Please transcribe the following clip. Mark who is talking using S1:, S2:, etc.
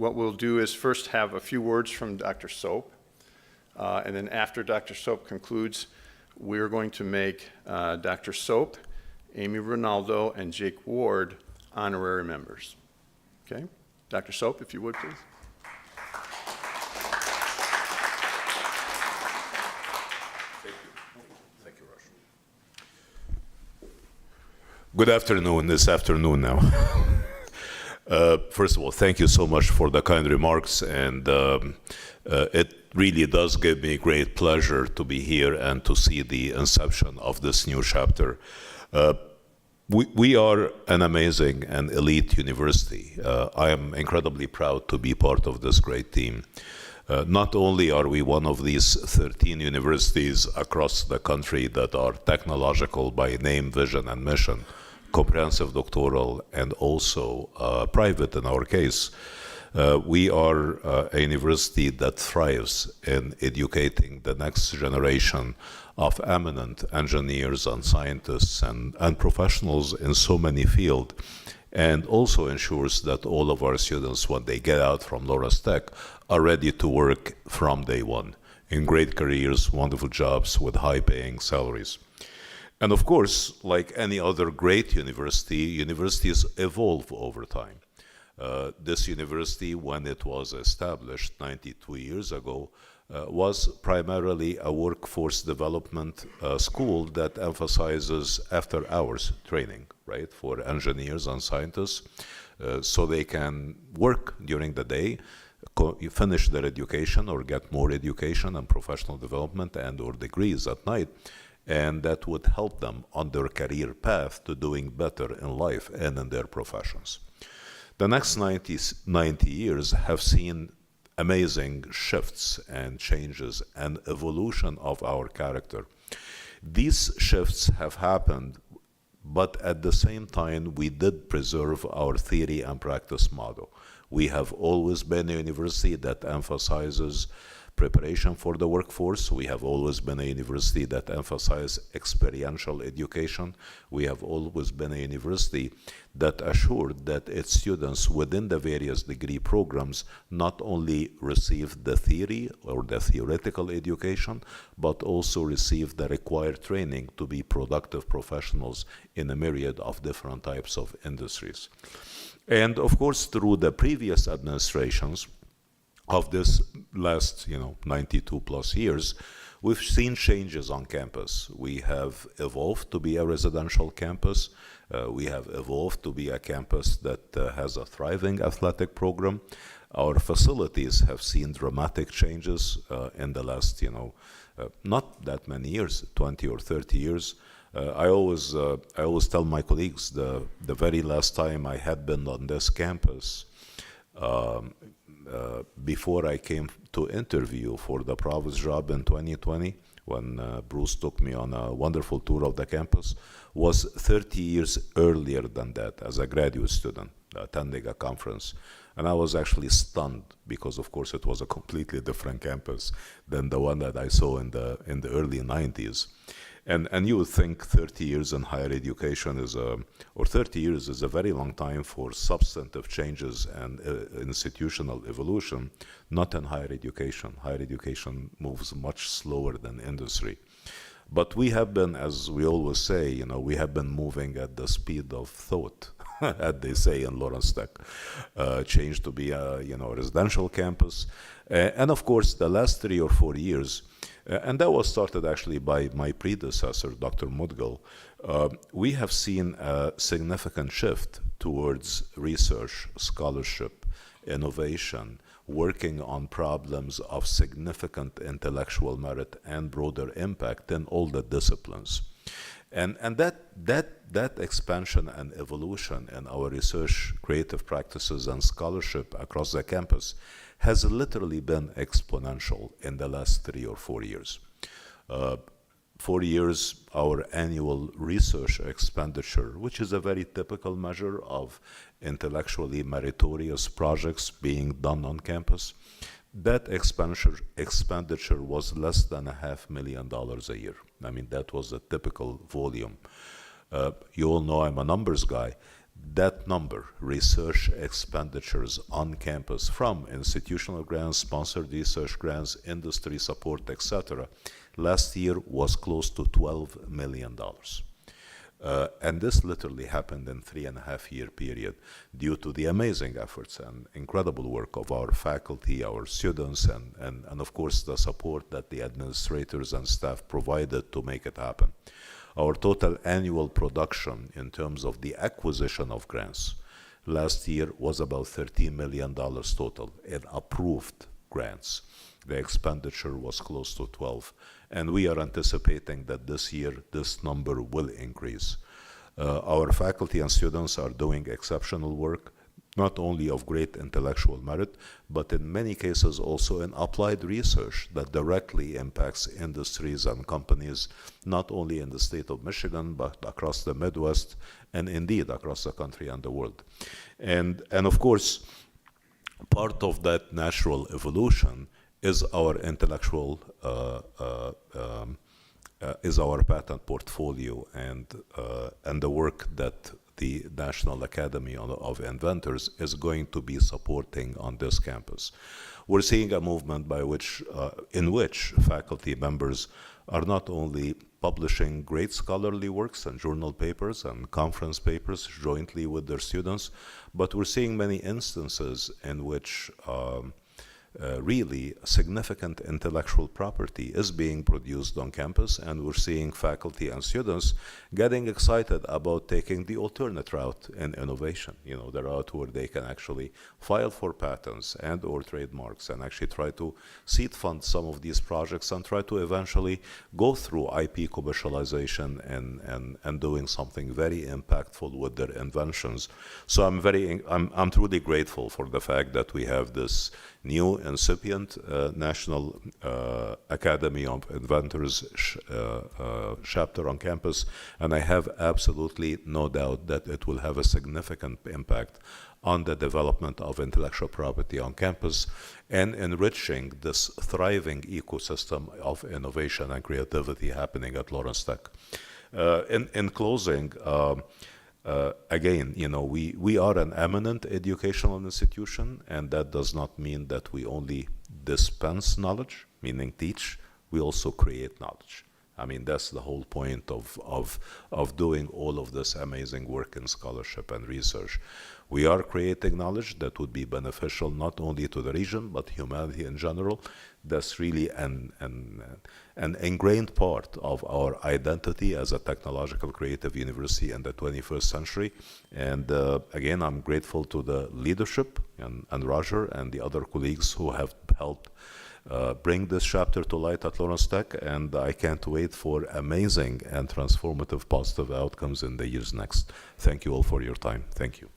S1: what we'll do is first have a few words from Dr. Sobh, and then after Dr. Sobh concludes, we're going to make Dr. Sobh, Amy Ronaldo, and Jake Ward honorary members. Okay? Dr. Sobh, if you would, please.
S2: Thank you, Rush. Good afternoon, this afternoon now. First of all, thank you so much for the kind remarks, and it really does give me great pleasure to be here and to see the inception of this new chapter. We are an amazing and elite university. I am incredibly proud to be part of this great team. Not only are we one of these 13 universities across the country that are technological by name, vision, and mission, comprehensive doctoral, and also private in our case, we are a university that thrives in educating the next generation of eminent engineers and scientists and professionals in so many fields, and also ensures that all of our students, when they get out from Lawrence Tech, are ready to work from day one in great careers, wonderful jobs with high-paying salaries. And of course, like any other great university, universities evolve over time. This university, when it was established 92 years ago, was primarily a workforce development school that emphasizes after-hours training, right, for engineers and scientists, so they can work during the day, finish their education or get more education and professional development and or degrees at night, and that would help them on their career path to doing better in life and in their professions. The next 90 years have seen amazing shifts and changes and evolution of our character. These shifts have happened, but at the same time, we did preserve our theory and practice model. We have always been a university that emphasizes preparation for the workforce. We have always been a university that emphasizes experiential education. We have always been a university that assured that its students within the various degree programs not only receive the theory or the theoretical education, but also receive the required training to be productive professionals in a myriad of different types of industries. And of course, through the previous administrations of this last 92 plus years, we've seen changes on campus. We have evolved to be a residential campus. We have evolved to be a campus that has a thriving athletic program. Our facilities have seen dramatic changes in the last, not that many years, 20 or 30 years. I always tell my colleagues the very last time I had been on this campus, before I came to interview for the provost job in 2020, when Bruce took me on a wonderful tour of the campus, was 30 years earlier than that as a graduate student attending a conference. And I was actually stunned because, of course, it was a completely different campus than the one that I saw in the early 90s. And you would think 30 years in higher education or 30 years is a very long time for substantive changes and institutional evolution, not in higher education. Higher education moves much slower than industry. But we have been, as we always say, we have been moving at the speed of thought, as they say in Lawrence Tech. Changed to be a residential campus. And of course, the last 3 or 4 years, and that was started actually by my predecessor, Dr. Mudgal, we have seen a significant shift towards research, scholarship, innovation, working on problems of significant intellectual merit and broader impact in all the disciplines. And that expansion and evolution in our research, creative practices, and scholarship across the campus has literally been exponential in the last 3 or 4 years. 4 years, our annual research expenditure, which is a very typical measure of intellectually meritorious projects being done on campus, that expenditure was less than $500,000 a year. I mean, that was a typical volume. You all know I'm a numbers guy. that number, research expenditures on campus from institutional grants, sponsored research grants, industry support, etc., last year was close to $12 million. And this literally happened in 3.5-year period due to the amazing efforts and incredible work of our faculty, our students, and of course the support that the administrators and staff provided to make it happen. Our total annual production in terms of the acquisition of grants last year was about $13 million total in approved grants. The expenditure was close to 12, and we are anticipating that this year this number will increase. Our faculty and students are doing exceptional work, not only of great intellectual merit, but in many cases also in applied research that directly impacts industries and companies, not only in the state of Michigan, but across the Midwest, and indeed across the country and the world. And of course, part of that natural evolution is our intellectual, is our patent portfolio and the work that the National Academy of Inventors is going to be supporting on this campus. We're seeing a movement by which, in which faculty members are not only publishing great scholarly works and journal papers and conference papers jointly with their students, but we're seeing many instances in which really significant intellectual property is being produced on campus, and we're seeing faculty and students getting excited about taking the alternate route in innovation, the route where they can actually file for patents and or trademarks and actually try to seed fund some of these projects and try to eventually go through IP commercialization and doing something very impactful with their inventions. So I'm truly grateful for the fact that we have this new incipient National Academy of Inventors chapter on campus, and I have absolutely no doubt that it will have a significant impact on the development of intellectual property on campus and enriching this thriving ecosystem of innovation and creativity happening at Lawrence Tech. In closing, again, we are an eminent educational institution, and that does not mean that we only dispense knowledge, meaning teach. We also create knowledge. I mean, that's the whole point of doing all of this amazing work in scholarship and research. We are creating knowledge that would be beneficial not only to the region, but humanity in general. That's really an ingrained part of our identity as a technological creative university in the 21st century. And again, I'm grateful to the leadership and Roger and the other colleagues who have helped bring this chapter to light at Lawrence Tech, and I can't wait for amazing and transformative positive outcomes in the years next. Thank you all for your time. Thank you.